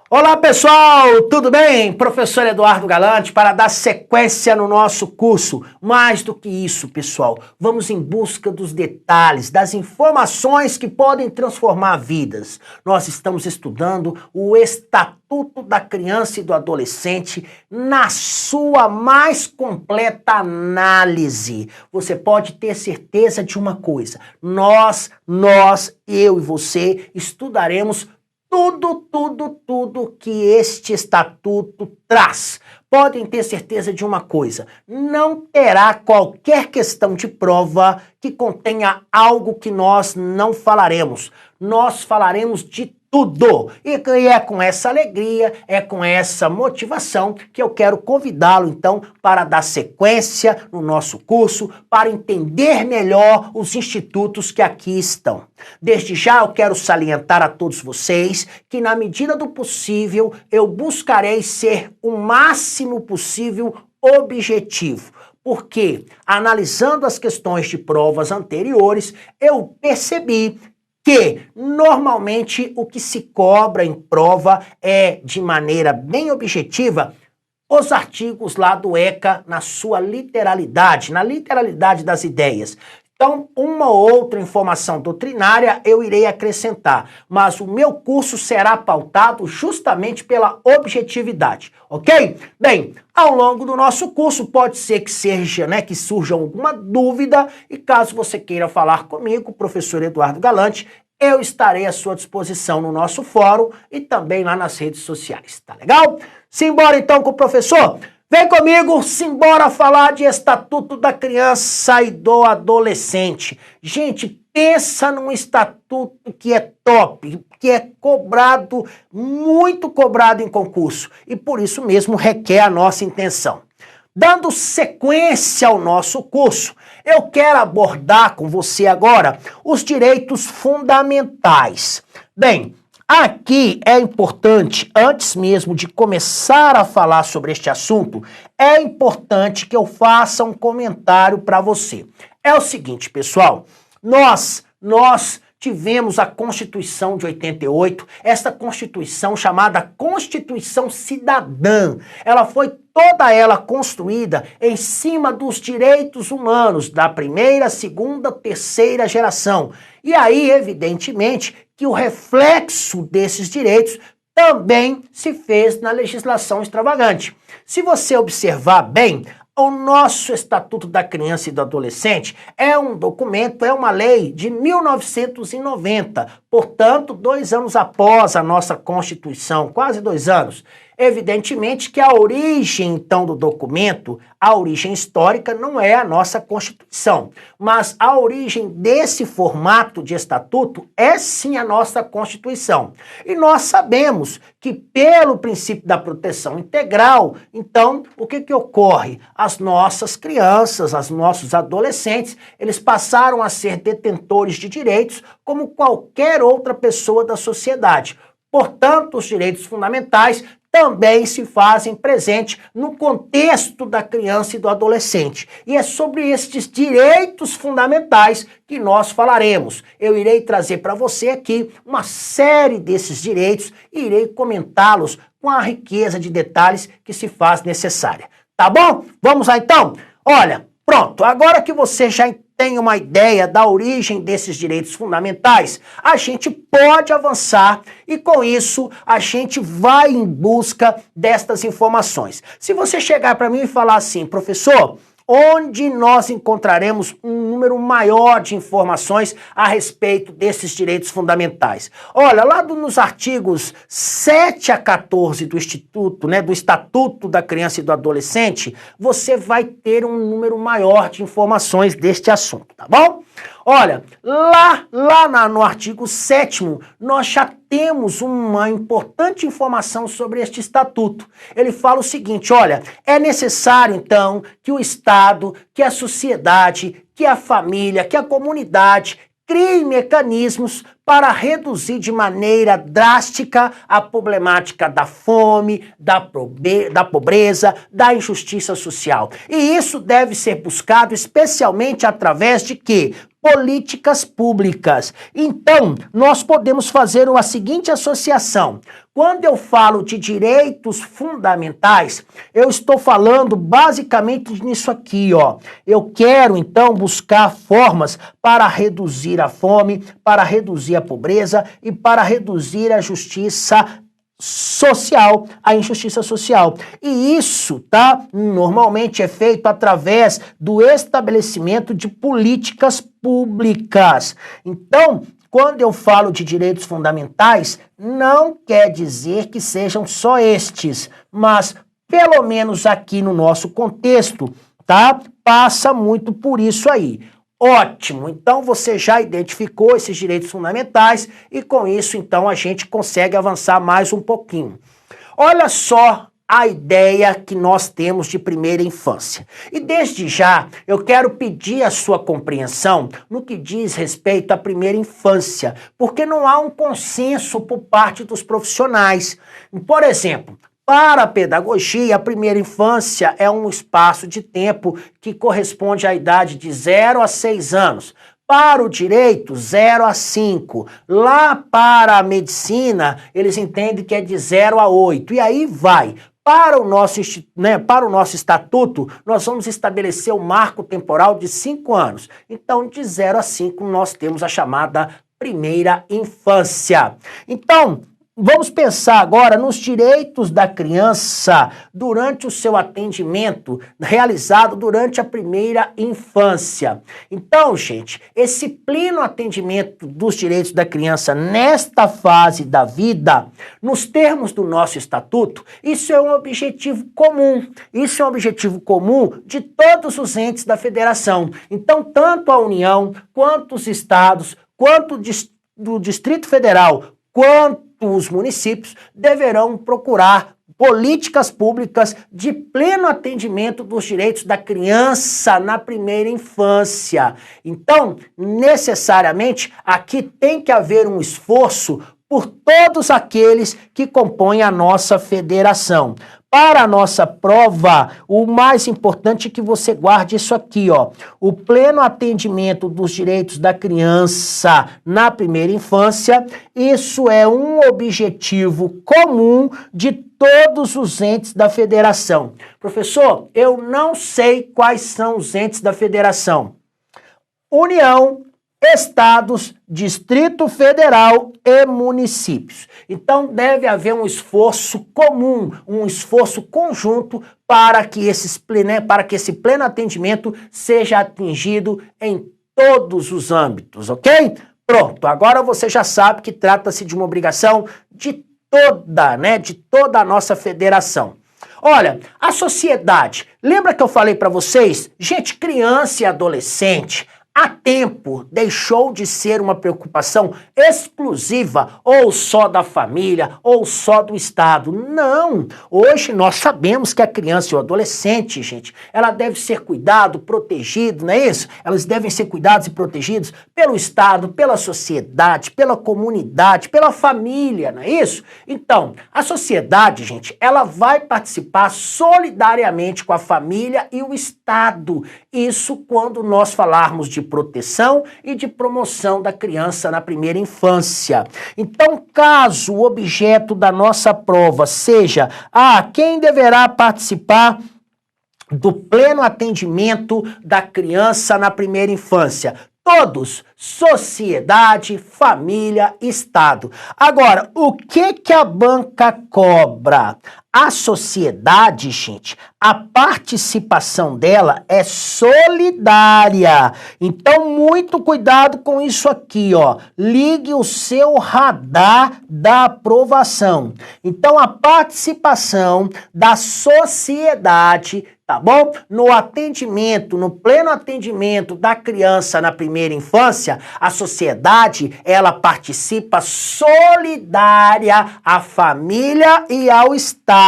Olá pessoal, tudo bem? Professor Eduardo Galante para dar sequência no nosso curso. Mais do que isso, pessoal, vamos em busca dos detalhes, das informações que podem transformar vidas. Nós estamos estudando o Estatuto da Criança e do Adolescente na sua mais completa análise. Você pode ter certeza de uma coisa, eu e você estudaremos tudo que este estatuto traz. Podem ter certeza de uma coisa, não terá qualquer questão de prova que contenha algo que nós não falaremos. Nós falaremos de tudo. E é com essa alegria, é com essa motivação que eu quero convidá-lo, então, para dar sequência no nosso curso, para entender melhor os institutos que aqui estão. Desde já eu quero salientar a todos vocês que, na medida do possível, eu buscarei ser o máximo possível objetivo. Porque, analisando as questões de provas anteriores, eu percebi que, normalmente, o que se cobra em prova é, de maneira bem objetiva, os artigos lá do ECA na sua literalidade, na literalidade das ideias. Então, uma ou outra informação doutrinária eu irei acrescentar, mas o meu curso será pautado justamente pela objetividade, ok? Bem, ao longo do nosso curso pode ser que que surja alguma dúvida e caso você queira falar comigo, professor Eduardo Galante, eu estarei à sua disposição no nosso fórum e também lá nas redes sociais, tá legal? Simbora então com o professor? Vem comigo, simbora falar de Estatuto da Criança e do Adolescente. Gente, pensa num estatuto que é top, que é cobrado, muito cobrado em concurso e por isso mesmo requer a nossa intenção. Dando sequência ao nosso curso, eu quero abordar com você agora os direitos fundamentais. Bem, aqui é importante, antes mesmo de começar a falar sobre este assunto, é importante que eu faça um comentário para você. É o seguinte, pessoal, nós tivemos a Constituição de 88, esta Constituição chamada Constituição Cidadã. Ela foi toda ela construída em cima dos direitos humanos da primeira, segunda, terceira geração. E aí, evidentemente, que o reflexo desses direitos também se fez na legislação extravagante. Se você observar bem, o nosso Estatuto da Criança e do Adolescente é um documento, é uma lei de 1990, portanto, 2 anos após a nossa Constituição, quase 2 anos. Evidentemente que a origem, então, do documento, a origem histórica não é a nossa Constituição, mas a origem desse formato de estatuto é sim a nossa Constituição. E nós sabemos que, pelo princípio da proteção integral, então, o que ocorre? As nossas crianças, os nossos adolescentes, eles passaram a ser detentores de direitos como qualquer outra pessoa da sociedade. Portanto, os direitos fundamentais também se fazem presente no contexto da criança e do adolescente. E é sobre estes direitos fundamentais que nós falaremos. Eu irei trazer para você aqui uma série desses direitos e irei comentá-los com a riqueza de detalhes que se faz necessária. Tá bom? Vamos lá então? Olha, pronto, agora que você já tem uma ideia da origem desses direitos fundamentais, a gente pode avançar e com isso a gente vai em busca destas informações. Se você chegar para mim e falar assim, professor, onde nós encontraremos um número maior de informações a respeito desses direitos fundamentais? Olha, lá nos artigos 7 a 14 do Instituto, do Estatuto da Criança e do Adolescente, você vai ter um número maior de informações deste assunto, tá bom? Olha, no artigo 7º, nós já temos uma importante informação sobre este estatuto. Ele fala o seguinte, olha, é necessário, então, que o Estado, que a sociedade, que a família, que a comunidade criem mecanismos para reduzir de maneira drástica a problemática da fome, da pobreza, da injustiça social. E isso deve ser buscado especialmente através de quê? políticas públicas. Então, nós podemos fazer a seguinte associação. Quando eu falo de direitos fundamentais, eu estou falando basicamente nisso aqui, ó. Eu quero, então, buscar formas para reduzir a fome, para reduzir a pobreza e para reduzir a injustiça social. E isso, tá, normalmente é feito através do estabelecimento de políticas públicas. Então, quando eu falo de direitos fundamentais, não quer dizer que sejam só estes, mas pelo menos aqui no nosso contexto, tá, passa muito por isso aí. Ótimo, então você já identificou esses direitos fundamentais e com isso então a gente consegue avançar mais um pouquinho. Olha só a ideia que nós temos de primeira infância. E desde já eu quero pedir a sua compreensão no que diz respeito à primeira infância, porque não há um consenso por parte dos profissionais. Por exemplo, para a pedagogia, a primeira infância é um espaço de tempo que corresponde à idade de 0 a 6 anos. Para o direito, 0 a 5. Lá para a medicina, eles entendem que é de 0 a 8. E aí vai. Para o nosso estatuto, nós vamos estabelecer um marco temporal de 5 anos. Então, de 0 a 5, nós temos a chamada primeira infância. Então, vamos pensar agora nos direitos da criança durante o seu atendimento realizado durante a primeira infância. Então, gente, esse pleno atendimento dos direitos da criança nesta fase da vida, nos termos do nosso estatuto, isso é um objetivo comum. Isso é um objetivo comum de todos os entes da federação. Então, tanto a União, quanto os estados, quanto do Distrito Federal, quanto os municípios deverão procurar políticas públicas de pleno atendimento dos direitos da criança na primeira infância. Então, necessariamente, aqui tem que haver um esforço por todos aqueles que compõem a nossa federação. Para a nossa prova, o mais importante é que você guarde isso aqui, ó. O pleno atendimento dos direitos da criança na primeira infância, isso é um objetivo comum de todos os entes da federação. Professor, eu não sei quais são os entes da federação. União, estados, Distrito Federal e municípios. Então deve haver um esforço comum, um esforço conjunto para que esse pleno atendimento seja atingido em todos os âmbitos, ok? Pronto, agora você já sabe que trata-se de uma obrigação de toda a nossa federação. Olha, a sociedade, lembra que eu falei para vocês? Gente, criança e adolescente, há tempo deixou de ser uma preocupação exclusiva ou só da família ou só do Estado. Não! Hoje nós sabemos que a criança e o adolescente, gente, ela deve ser cuidado, protegido, não é isso? Elas devem ser cuidados e protegidos pelo Estado, pela sociedade, pela comunidade, pela família, não é isso? Então, a sociedade, gente, ela vai participar solidariamente com a família e o Estado. Isso quando nós falarmos de proteção e de promoção da criança na primeira infância. Então, caso o objeto da nossa prova seja quem deverá participar do pleno atendimento da criança na primeira infância? Todos, sociedade, família, Estado. Agora, o que a banca cobra? A sociedade, gente, a participação dela é solidária. Então, muito cuidado com isso aqui, ó. Ligue o seu radar da aprovação. Então, a participação da sociedade, tá bom? No atendimento, no pleno atendimento da criança na primeira infância, a sociedade, ela participa solidária à família e ao Estado.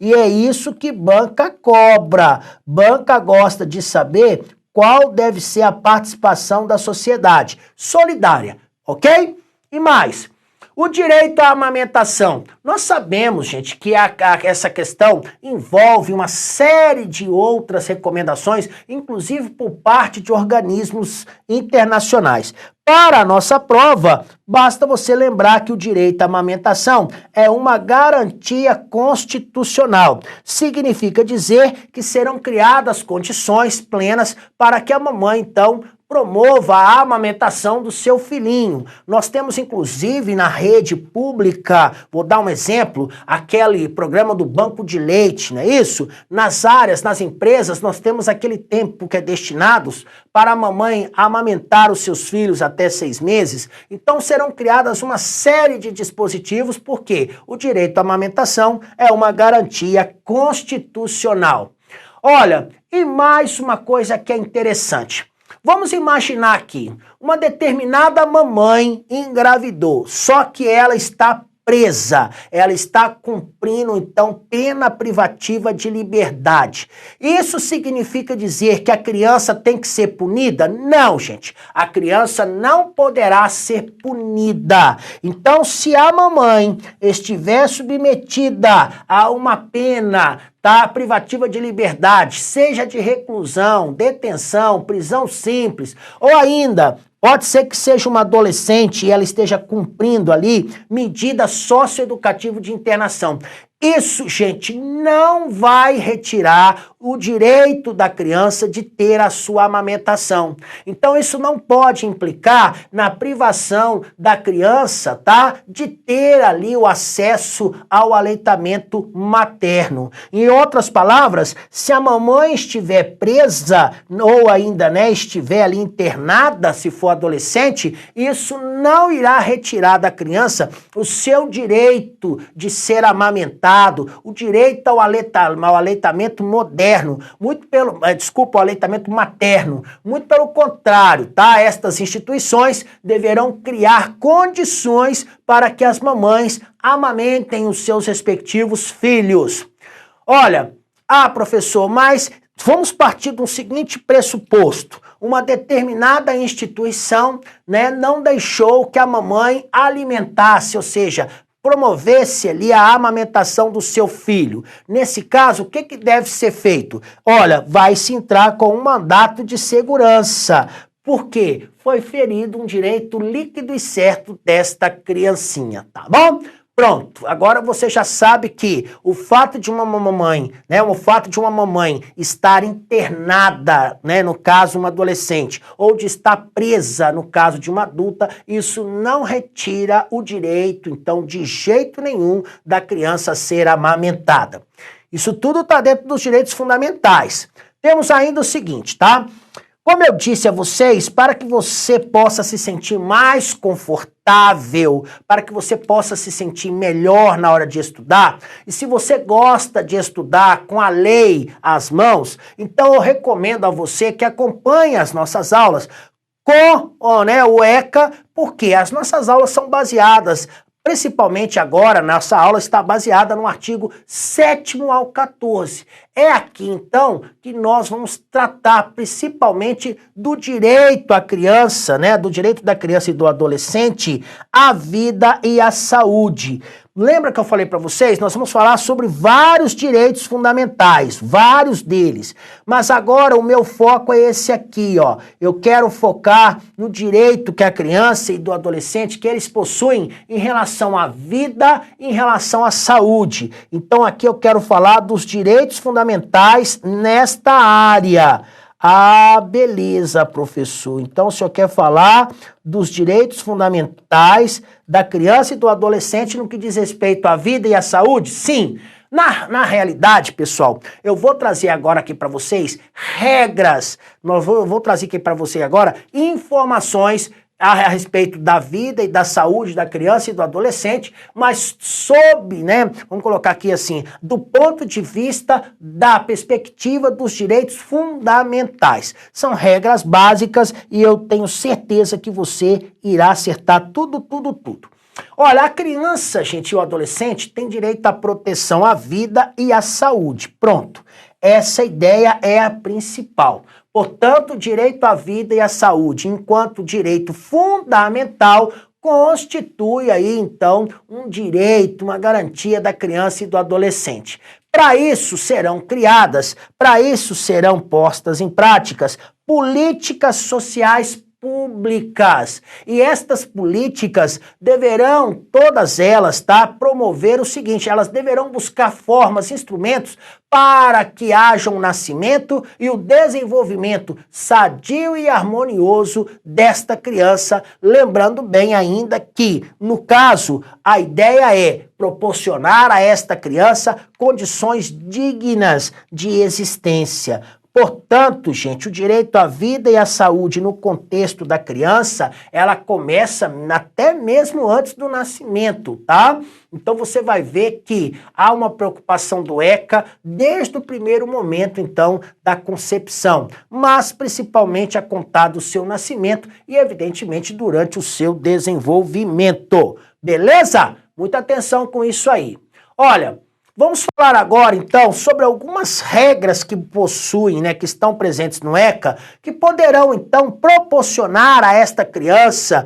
E é isso que banca cobra. Banca gosta de saber qual deve ser a participação da sociedade. Solidária, ok? E mais, O direito à amamentação. Nós sabemos, gente, que essa questão envolve uma série de outras recomendações, inclusive por parte de organismos internacionais. Para a nossa prova, basta você lembrar que o direito à amamentação é uma garantia constitucional. Significa dizer que serão criadas condições plenas para que a mamãe, então, promova a amamentação do seu filhinho. Nós temos, inclusive, na rede pública, vou dar um exemplo, aquele programa do banco de leite, não é isso? Nas áreas, nas empresas, nós temos aquele tempo que é destinado para a mamãe amamentar os seus filhos até 6 meses. Então, serão criadas uma série de dispositivos, porque o direito à amamentação é uma garantia constitucional. Olha, e mais uma coisa que é interessante. Vamos imaginar aqui, uma determinada mamãe engravidou, só que ela está presa, ela está cumprindo, então, pena privativa de liberdade. Isso significa dizer que a criança tem que ser punida? Não, gente. A criança não poderá ser punida. Então, se a mamãe estiver submetida a uma pena privativa de liberdade, seja de reclusão, detenção, prisão simples, ou ainda pode ser que seja uma adolescente e ela esteja cumprindo ali medida socioeducativa de internação. Isso, gente, não vai retirar o direito da criança de ter a sua amamentação. Então, isso não pode implicar na privação da criança, de ter ali o acesso ao aleitamento materno. Em outras palavras, se a mamãe estiver presa ou ainda, estiver ali internada, se for adolescente, isso não irá retirar da criança o seu direito de ser amamentada, o direito ao aleitamento moderno, ao aleitamento materno. Muito pelo contrário, Estas instituições deverão criar condições para que as mamães amamentem os seus respectivos filhos. Olha, professor, mas vamos partir de um seguinte pressuposto. Uma determinada instituição, não deixou que a mamãe alimentasse, ou seja, promovesse ali a amamentação do seu filho. Nesse caso, o que deve ser feito? Olha, vai-se entrar com um mandato de segurança. Por quê? Foi ferido um direito líquido e certo desta criancinha, tá bom? Pronto, agora você já sabe que o fato de uma mamãe, estar internada, no caso uma adolescente, ou de estar presa, no caso de uma adulta, isso não retira o direito, então, de jeito nenhum, da criança ser amamentada. Isso tudo está dentro dos direitos fundamentais. Temos ainda o seguinte, Como eu disse a vocês, para que você possa se sentir mais confortável, para que você possa se sentir melhor na hora de estudar, e se você gosta de estudar com a lei às mãos, então eu recomendo a você que acompanhe as nossas aulas com o ECA, porque as nossas aulas são baseadas, principalmente agora, nossa aula está baseada no artigo 7º ao 14. É aqui, então, que nós vamos tratar principalmente do direito à criança, do direito da criança e do adolescente à vida e à saúde. Lembra que eu falei para vocês? Nós vamos falar sobre vários direitos fundamentais, vários deles. Mas agora o meu foco é esse aqui, Eu quero focar no direito que a criança e do adolescente, que eles possuem em relação à vida, em relação à saúde. Então aqui eu quero falar dos direitos fundamentais nesta área. Beleza, professor. Então, o senhor quer falar dos direitos fundamentais da criança e do adolescente no que diz respeito à vida e à saúde? Sim. Na realidade, pessoal, eu vou trazer agora aqui para vocês regras. Eu vou trazer aqui para você agora informações a respeito da vida e da saúde da criança e do adolescente, mas vamos colocar aqui assim, do ponto de vista da perspectiva dos direitos fundamentais. São regras básicas e eu tenho certeza que você irá acertar tudo. Olha, a criança, gente, e o adolescente tem direito à proteção à vida e à saúde. Pronto. Essa ideia é a principal. Portanto, direito à vida e à saúde, enquanto direito fundamental, constitui aí, então, um direito, uma garantia da criança e do adolescente. Para isso serão criadas, para isso serão postas em práticas políticas sociais públicas. E estas políticas deverão, todas elas, tá, promover o seguinte: elas deverão buscar formas, instrumentos para que haja um nascimento e o desenvolvimento sadio e harmonioso desta criança, lembrando bem ainda que, no caso, a ideia é proporcionar a esta criança condições dignas de existência. Portanto, gente, o direito à vida e à saúde no contexto da criança, ela começa até mesmo antes do nascimento, tá? Então você vai ver que há uma preocupação do ECA desde o primeiro momento, então, da concepção, mas principalmente a contar do seu nascimento e, evidentemente, durante o seu desenvolvimento. Beleza? Muita atenção com isso aí. Olha, vamos falar agora, então, sobre algumas regras que possuem, né, que estão presentes no ECA, que poderão, então, proporcionar a esta criança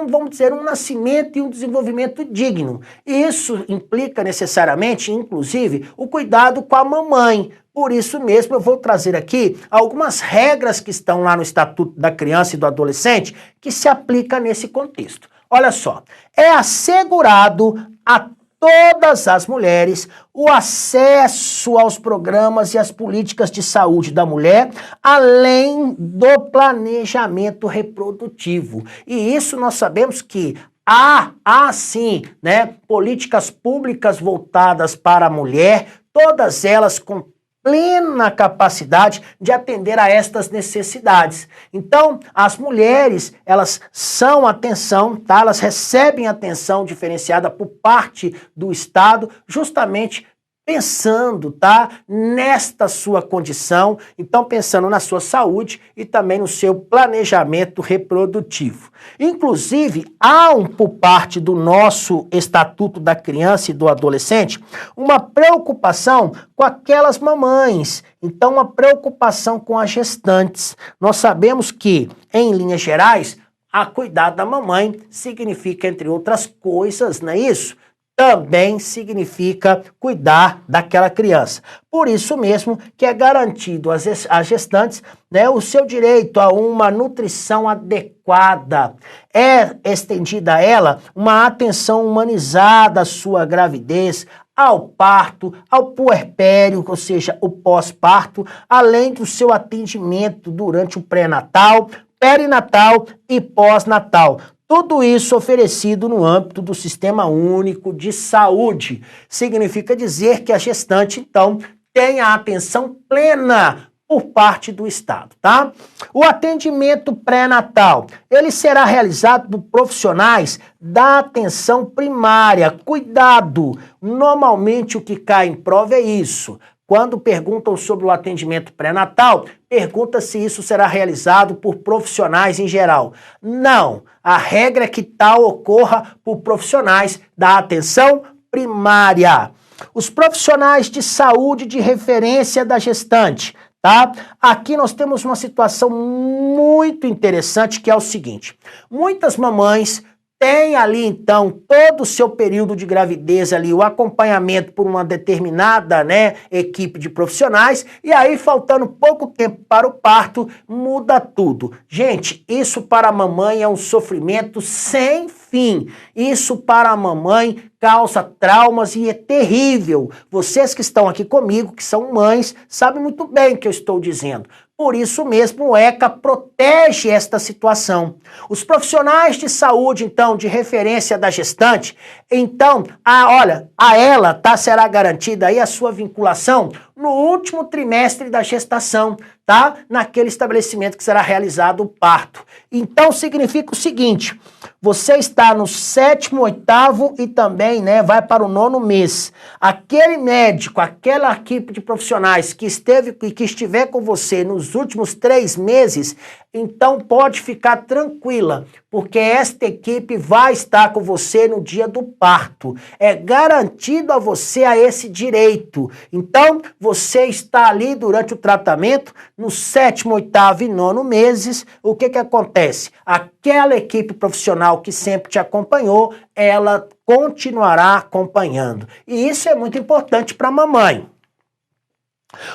vamos dizer, um nascimento e um desenvolvimento digno. E isso implica necessariamente, inclusive, o cuidado com a mamãe. Por isso mesmo, eu vou trazer aqui algumas regras que estão lá no Estatuto da Criança e do Adolescente que se aplicam nesse contexto. Olha só, é assegurado a todas as mulheres o acesso aos programas e às políticas de saúde da mulher, além do planejamento reprodutivo. E isso nós sabemos que há sim, né, políticas públicas voltadas para a mulher, todas elas com plena capacidade de atender a estas necessidades. Então, as mulheres, elas são atenção, tá? Elas recebem atenção diferenciada por parte do Estado, justamente pensando, tá, nesta sua condição, então pensando na sua saúde e também no seu planejamento reprodutivo. Inclusive, há por parte do nosso Estatuto da Criança e do Adolescente uma preocupação com aquelas mamães, então uma preocupação com as gestantes. Nós sabemos que, em linhas gerais, a cuidar da mamãe significa, entre outras coisas, não é isso? Também significa cuidar daquela criança. Por isso mesmo que é garantido às gestantes, né, o seu direito a uma nutrição adequada. É estendida a ela uma atenção humanizada à sua gravidez, ao parto, ao puerpério, ou seja, o pós-parto, além do seu atendimento durante o pré-natal, perinatal e pós-natal. Tudo isso oferecido no âmbito do Sistema Único de Saúde. Significa dizer que a gestante, então, tem a atenção plena por parte do Estado, tá? O atendimento pré-natal, ele será realizado por profissionais da atenção primária. Cuidado! Normalmente o que cai em prova é isso. Quando perguntam sobre o atendimento pré-natal, pergunta se isso será realizado por profissionais em geral. Não, a regra é que tal ocorra por profissionais da atenção primária. Os profissionais de saúde de referência da gestante, tá? Aqui nós temos uma situação muito interessante que é o seguinte: muitas mamães tem ali, então, todo o seu período de gravidez ali, o acompanhamento por uma determinada, né, equipe de profissionais, e aí, faltando pouco tempo para o parto, muda tudo. Gente, isso para a mamãe é um sofrimento sem fim. Isso para a mamãe causa traumas e é terrível. Vocês que estão aqui comigo, que são mães, sabem muito bem o que eu estou dizendo. Por isso mesmo, o ECA protege esta situação. Os profissionais de saúde, então, de referência da gestante, então, a ela, tá, será garantida aí a sua vinculação no último trimestre da gestação, tá? Naquele estabelecimento que será realizado o parto. Então, significa o seguinte: você está no 7º, 8º e também, né, vai para o 9º mês. Aquele médico, aquela equipe de profissionais que estiver com você nos últimos 3 meses, Então pode ficar tranquila, porque esta equipe vai estar com você no dia do parto. É garantido a você a esse direito. Então, você está ali durante o tratamento, no 7º, 8º e 9º meses, o que acontece? Aquela equipe profissional que sempre te acompanhou, ela continuará acompanhando. E isso é muito importante para a mamãe.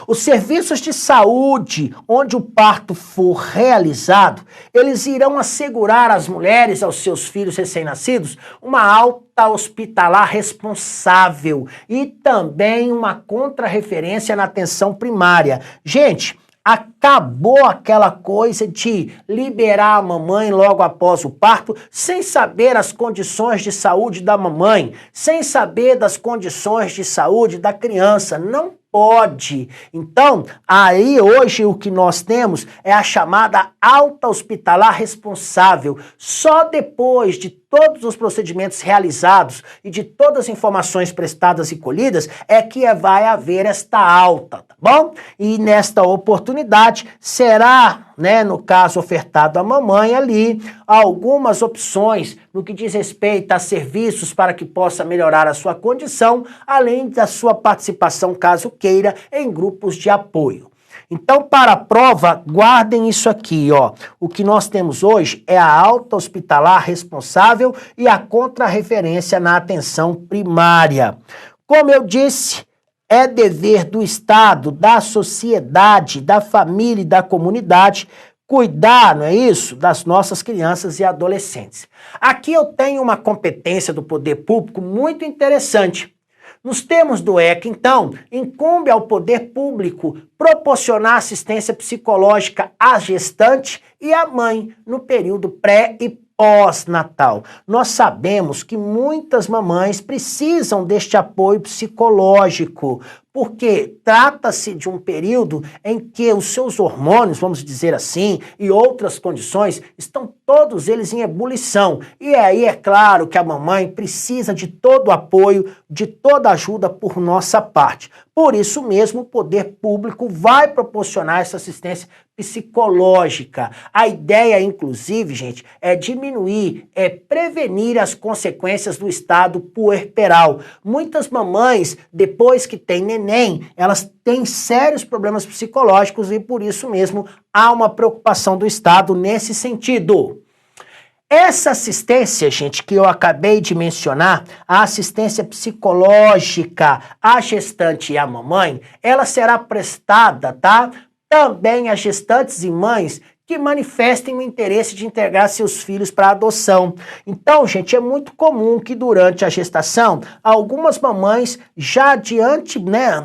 Os serviços de saúde, onde o parto for realizado, eles irão assegurar às mulheres, aos seus filhos recém-nascidos, uma alta hospitalar responsável e também uma contrarreferência na atenção primária. Gente, acabou aquela coisa de liberar a mamãe logo após o parto, sem saber as condições de saúde da mamãe, sem saber das condições de saúde da criança. Não pode. Então, aí hoje o que nós temos é a chamada alta hospitalar responsável. Só depois de todos os procedimentos realizados e de todas as informações prestadas e colhidas é que vai haver esta alta, tá bom? E nesta oportunidade será, no caso ofertado à mamãe ali, algumas opções no que diz respeito a serviços para que possa melhorar a sua condição, além da sua participação, caso queira, em grupos de apoio. Então, para a prova, guardem isso aqui, ó. O que nós temos hoje é a alta hospitalar responsável e a contrarreferência na atenção primária. Como eu disse, é dever do Estado, da sociedade, da família e da comunidade cuidar, não é isso, das nossas crianças e adolescentes. Aqui eu tenho uma competência do poder público muito interessante. Nos termos do ECA, então, incumbe ao poder público proporcionar assistência psicológica à gestante e à mãe no período pré e pós-natal. Nós sabemos que muitas mamães precisam deste apoio psicológico, porque trata-se de um período em que os seus hormônios, vamos dizer assim, e outras condições, estão todos eles em ebulição. E aí é claro que a mamãe precisa de todo o apoio, de toda a ajuda por nossa parte. Por isso mesmo, o poder público vai proporcionar essa assistência psicológica. A ideia, inclusive, gente, é diminuir, é prevenir as consequências do estado puerperal. Muitas mamães, depois que têm neném, elas têm sérios problemas psicológicos e por isso mesmo há uma preocupação do Estado nesse sentido. Essa assistência, gente, que eu acabei de mencionar, a assistência psicológica à gestante e à mamãe, ela será prestada, tá? Também a gestantes e mães que manifestem o interesse de integrar seus filhos para adoção. Então, gente, é muito comum que durante a gestação, algumas mamães já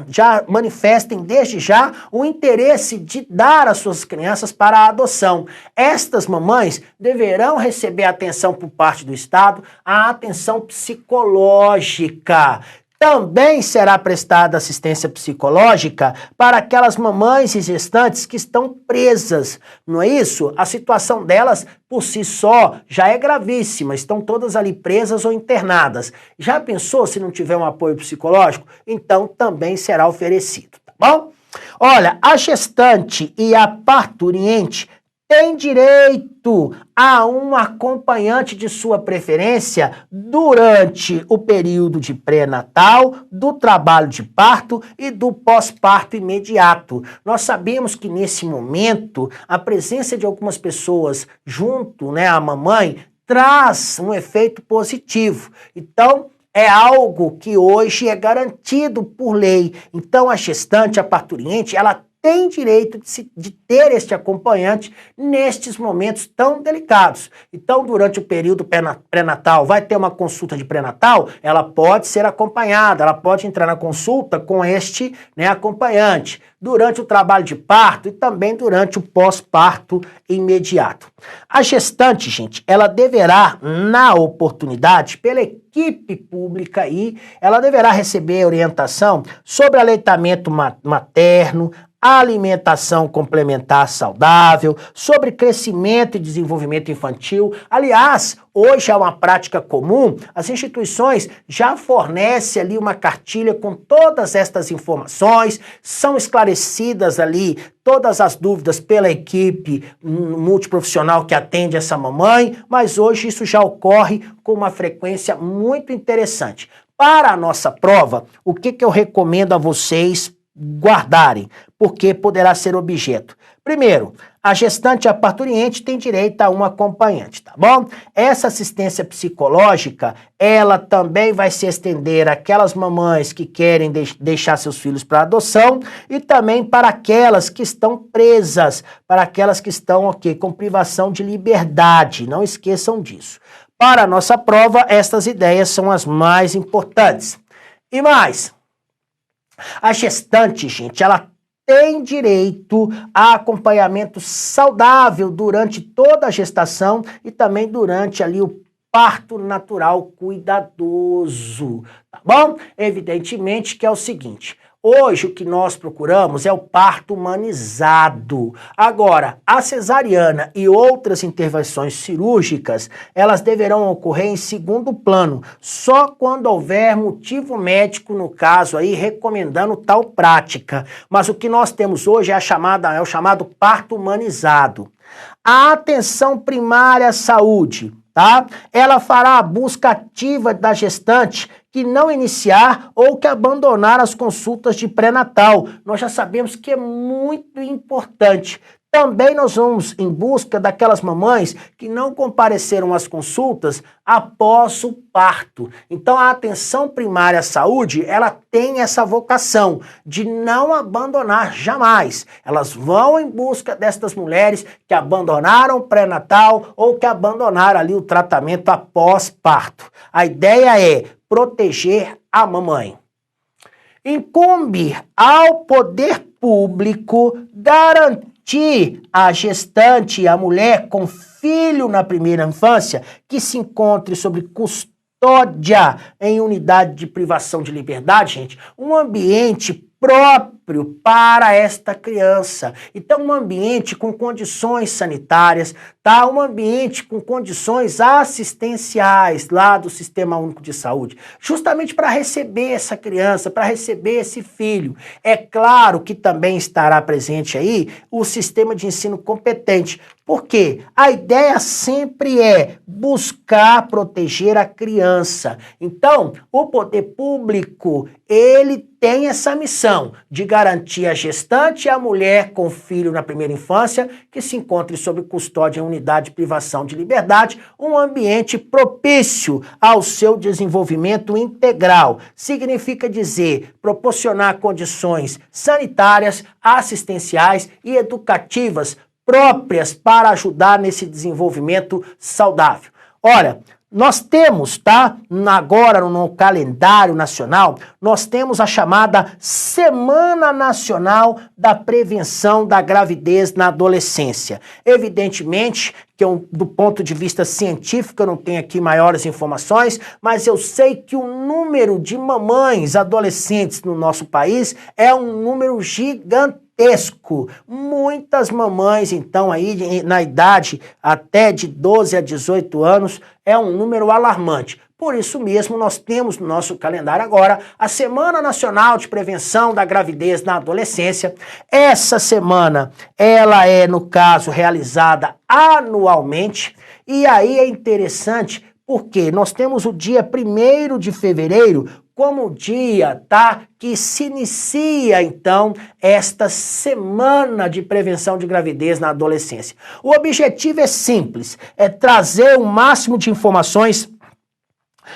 já manifestem desde já o interesse de dar as suas crianças para a adoção. Estas mamães deverão receber atenção por parte do Estado, a atenção psicológica. Também será prestada assistência psicológica para aquelas mamães e gestantes que estão presas, não é isso? A situação delas, por si só, já é gravíssima, estão todas ali presas ou internadas. Já pensou se não tiver um apoio psicológico? Então também será oferecido, tá bom? Olha, a gestante e a parturiente tem direito a um acompanhante de sua preferência durante o período de pré-natal, do trabalho de parto e do pós-parto imediato. Nós sabemos que nesse momento a presença de algumas pessoas junto, à mamãe traz um efeito positivo. Então, é algo que hoje é garantido por lei. Então, a gestante, a parturiente, ela tem direito de ter este acompanhante nestes momentos tão delicados. Então, durante o período pré-natal, vai ter uma consulta de pré-natal, ela pode ser acompanhada, ela pode entrar na consulta com este acompanhante. Durante o trabalho de parto e também durante o pós-parto imediato. A gestante, gente, ela deverá, na oportunidade, pela equipe pública aí, ela deverá receber orientação sobre aleitamento materno, alimentação complementar saudável, sobre crescimento e desenvolvimento infantil. Aliás, hoje é uma prática comum, as instituições já fornecem ali uma cartilha com todas estas informações, são esclarecidas ali todas as dúvidas pela equipe multiprofissional que atende essa mamãe, mas hoje isso já ocorre com uma frequência muito interessante. Para a nossa prova, o que eu recomendo a vocês guardarem, porque poderá ser objeto. Primeiro, a gestante e a parturiente têm direito a um acompanhante, tá bom? Essa assistência psicológica, ela também vai se estender àquelas mamães que querem deixar seus filhos para adoção e também para aquelas que estão presas, para aquelas que estão, com privação de liberdade. Não esqueçam disso. Para a nossa prova, estas ideias são as mais importantes. E mais, a gestante, gente, ela tem direito a acompanhamento saudável durante toda a gestação e também durante ali o parto natural cuidadoso, tá bom? Evidentemente que é o seguinte, hoje o que nós procuramos é o parto humanizado. Agora, a cesariana e outras intervenções cirúrgicas, elas deverão ocorrer em segundo plano, só quando houver motivo médico, no caso aí, recomendando tal prática. Mas o que nós temos hoje é o chamado parto humanizado. A atenção primária à saúde, tá? Ela fará a busca ativa da gestante que não iniciar ou que abandonar as consultas de pré-natal. Nós já sabemos que é muito importante. Também nós vamos em busca daquelas mamães que não compareceram às consultas após o parto. Então a atenção primária à saúde, ela tem essa vocação de não abandonar jamais. Elas vão em busca destas mulheres que abandonaram o pré-natal ou que abandonaram ali o tratamento após parto. A ideia é proteger a mamãe. Incumbe ao poder público garantir a gestante e a mulher com filho na primeira infância que se encontre sob custódia em unidade de privação de liberdade, gente, um ambiente próprio para esta criança. Então, um ambiente com condições sanitárias, tá? Um ambiente com condições assistenciais lá do Sistema Único de Saúde, justamente para receber essa criança, para receber esse filho. É claro que também estará presente aí o sistema de ensino competente, porque a ideia sempre é buscar proteger a criança. Então, o poder público, ele tem essa missão de garantir a gestante e a mulher com filho na primeira infância que se encontre sob custódia em unidade de privação de liberdade, um ambiente propício ao seu desenvolvimento integral. Significa dizer, proporcionar condições sanitárias, assistenciais e educativas próprias para ajudar nesse desenvolvimento saudável. Olha, nós temos, tá? Agora no calendário nacional, nós temos a chamada Semana Nacional da Prevenção da Gravidez na Adolescência. Evidentemente que do ponto de vista científico eu não tenho aqui maiores informações, mas eu sei que o número de mamães adolescentes no nosso país é um número gigantesco. Muitas mamães, então, aí na idade até de 12 a 18 anos, é um número alarmante. Por isso mesmo, nós temos no nosso calendário agora a Semana Nacional de Prevenção da Gravidez na Adolescência. Essa semana, ela é, no caso, realizada anualmente. E aí é interessante porque nós temos o dia 1º de fevereiro como dia, tá? Que se inicia, então, esta semana de prevenção de gravidez na adolescência. O objetivo é simples, é trazer o máximo de informações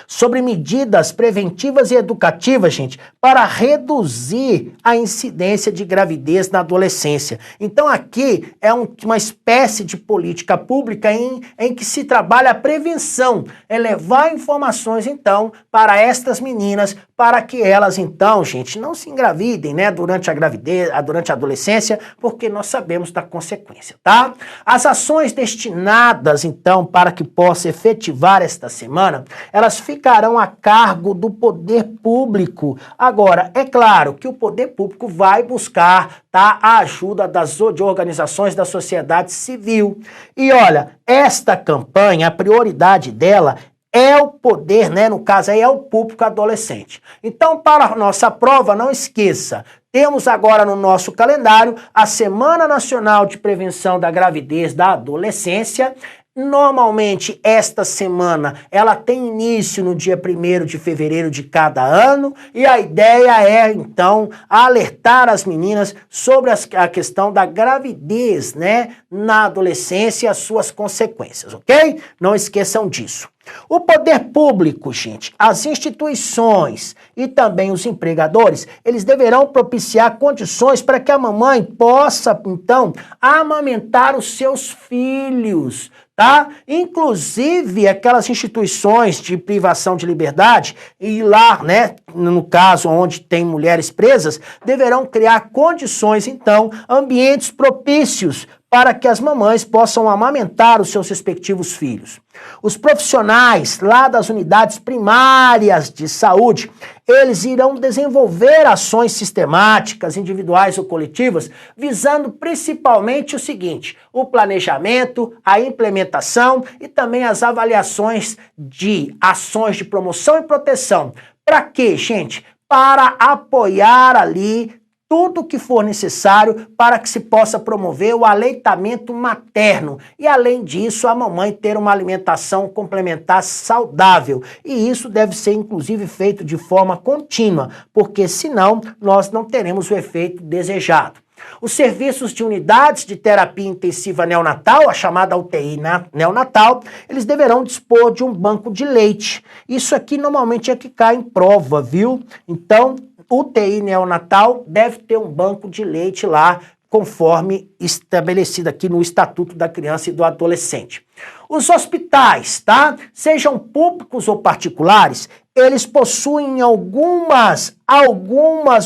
sobre medidas preventivas e educativas, gente, para reduzir a incidência de gravidez na adolescência. Então aqui é uma espécie de política pública em que se trabalha a prevenção, é levar informações, então, para estas meninas, para que elas, então, gente, não se engravidem, né, durante a gravidez, durante a adolescência, porque nós sabemos da consequência, tá? As ações destinadas, então, para que possa efetivar esta semana, elas ficarão a cargo do poder público. Agora, é claro que o poder público vai buscar, tá, a ajuda de organizações da sociedade civil. E olha, esta campanha, a prioridade dela é o poder, né? No caso aí é o público adolescente. Então, para a nossa prova, não esqueça, temos agora no nosso calendário a Semana Nacional de Prevenção da Gravidez da Adolescência. Normalmente, esta semana, ela tem início no dia 1º de fevereiro de cada ano e a ideia é, então, alertar as meninas sobre a questão da gravidez, né, na adolescência e as suas consequências, ok? Não esqueçam disso. O poder público, gente, as instituições e também os empregadores, eles deverão propiciar condições para que a mamãe possa, então, amamentar os seus filhos, tá? Inclusive, aquelas instituições de privação de liberdade, e lá, né, no caso onde tem mulheres presas, deverão criar condições, então, ambientes propícios para que as mamães possam amamentar os seus respectivos filhos. Os profissionais lá das unidades primárias de saúde, eles irão desenvolver ações sistemáticas, individuais ou coletivas, visando principalmente o seguinte: o planejamento, a implementação e também as avaliações de ações de promoção e proteção. Para quê, gente? Para apoiar ali tudo o que for necessário para que se possa promover o aleitamento materno e, além disso, a mamãe ter uma alimentação complementar saudável. E isso deve ser, inclusive, feito de forma contínua, porque senão nós não teremos o efeito desejado. Os serviços de unidades de terapia intensiva neonatal, a chamada UTI neonatal, eles deverão dispor de um banco de leite. Isso aqui normalmente é que cai em prova, viu? Então, UTI neonatal deve ter um banco de leite lá, conforme estabelecido aqui no Estatuto da Criança e do Adolescente. Os hospitais, tá? Sejam públicos ou particulares, eles possuem algumas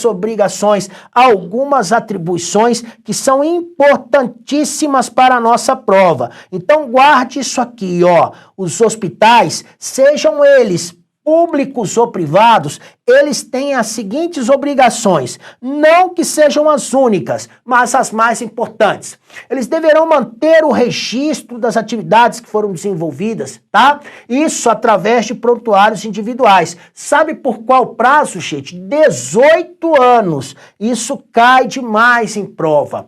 obrigações, algumas atribuições que são importantíssimas para a nossa prova. Então guarde isso aqui, ó. Os hospitais, sejam eles públicos ou privados, eles têm as seguintes obrigações, não que sejam as únicas, mas as mais importantes. Eles deverão manter o registro das atividades que foram desenvolvidas, tá? Isso através de prontuários individuais. Sabe por qual prazo, gente? 18 anos. Isso cai demais em prova.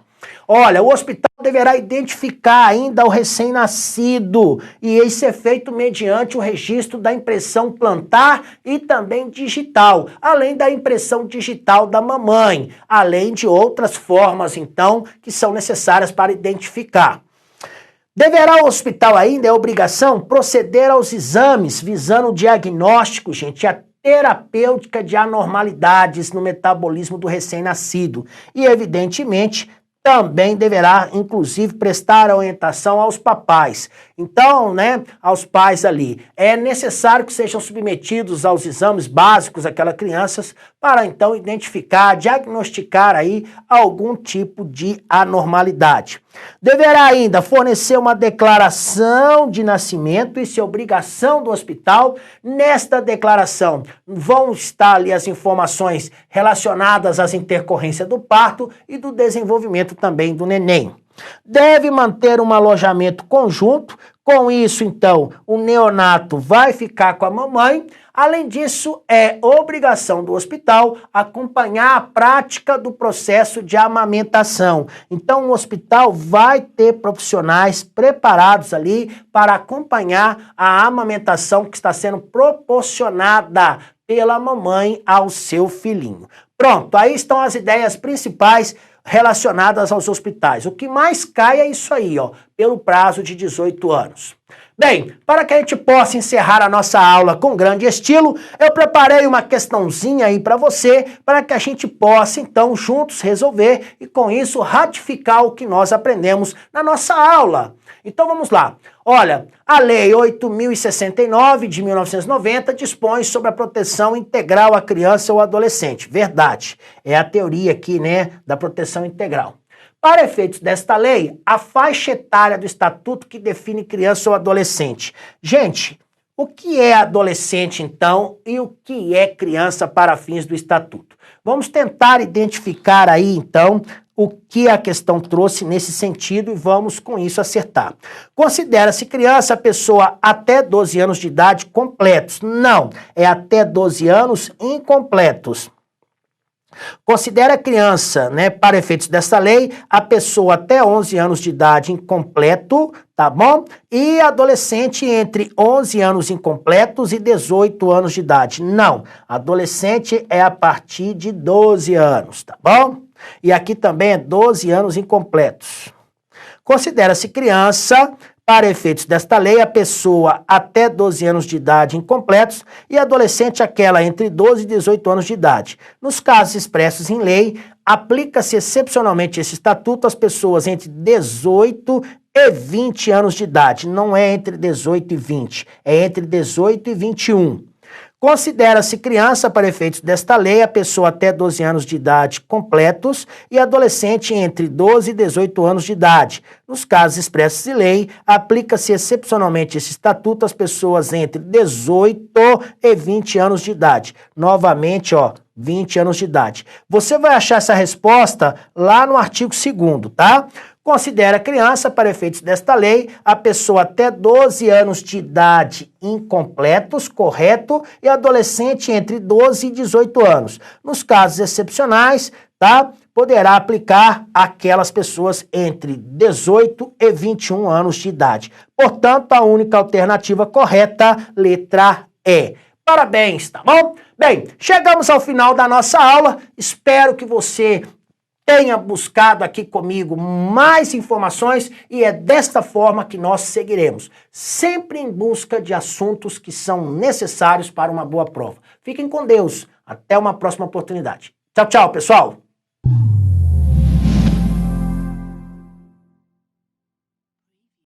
Olha, o hospital deverá identificar ainda o recém-nascido e isso é feito mediante o registro da impressão plantar e também digital, além da impressão digital da mamãe, além de outras formas, então, que são necessárias para identificar. Deverá o hospital ainda, é obrigação, proceder aos exames visando o diagnóstico, gente, a terapêutica de anormalidades no metabolismo do recém-nascido e, evidentemente, também deverá, inclusive, prestar orientação aos papais. Então, né, aos pais ali. É necessário que sejam submetidos aos exames básicos aquelas crianças para, então, identificar, diagnosticar aí algum tipo de anormalidade. Deverá ainda fornecer uma declaração de nascimento, isso é obrigação do hospital. Nesta declaração vão estar ali as informações relacionadas às intercorrências do parto e do desenvolvimento também do neném. Deve manter um alojamento conjunto, com isso, então, o neonato vai ficar com a mamãe. Além disso, é obrigação do hospital acompanhar a prática do processo de amamentação. Então, o hospital vai ter profissionais preparados ali para acompanhar a amamentação que está sendo proporcionada pela mamãe ao seu filhinho. Pronto, aí estão as ideias principais relacionadas aos hospitais. O que mais cai é isso aí, ó, pelo prazo de 18 anos. Bem, para que a gente possa encerrar a nossa aula com grande estilo, eu preparei uma questãozinha aí para você, para que a gente possa, então, juntos resolver e, com isso, ratificar o que nós aprendemos na nossa aula. Então, vamos lá. Olha, a Lei 8.069, de 1990, dispõe sobre a proteção integral à criança ou adolescente. Verdade. É a teoria aqui, né, da proteção integral. Para efeitos desta lei, a faixa etária do estatuto que define criança ou adolescente. Gente, O que é adolescente, então, e o que é criança para fins do Estatuto? Vamos tentar identificar aí, então, o que a questão trouxe nesse sentido e vamos, com isso, acertar. Considera-se criança a pessoa até 12 anos de idade completos. Não, é até 12 anos incompletos. Considera criança, né, para efeitos desta lei, a pessoa até 11 anos de idade incompleto, tá bom? E adolescente entre 11 anos incompletos e 18 anos de idade. Não, adolescente é a partir de 12 anos, tá bom? E aqui também é 12 anos incompletos. Considera-se criança, para efeitos desta lei, a pessoa até 12 anos de idade incompletos e adolescente aquela entre 12 e 18 anos de idade. Nos casos expressos em lei, aplica-se excepcionalmente esse estatuto às pessoas entre 18 e 20 anos de idade. Não é entre 18 e 20, é entre 18 e 21. Considera-se criança, para efeitos desta lei, a pessoa até 12 anos de idade completos e adolescente entre 12 e 18 anos de idade. Nos casos expressos de lei, aplica-se excepcionalmente esse estatuto às pessoas entre 18 e 20 anos de idade. Novamente, 20 anos de idade. Você vai achar essa resposta lá no artigo 2º, tá? Considera criança, para efeitos desta lei, a pessoa até 12 anos de idade incompletos, correto, e adolescente entre 12 e 18 anos. Nos casos excepcionais, tá? Poderá aplicar aquelas pessoas entre 18 e 21 anos de idade. Portanto, a única alternativa correta, letra E. Parabéns, tá bom? Bem, chegamos ao final da nossa aula. Espero que você tenha buscado aqui comigo mais informações e é desta forma que nós seguiremos, sempre em busca de assuntos que são necessários para uma boa prova. Fiquem com Deus. Até uma próxima oportunidade. Tchau, tchau, pessoal!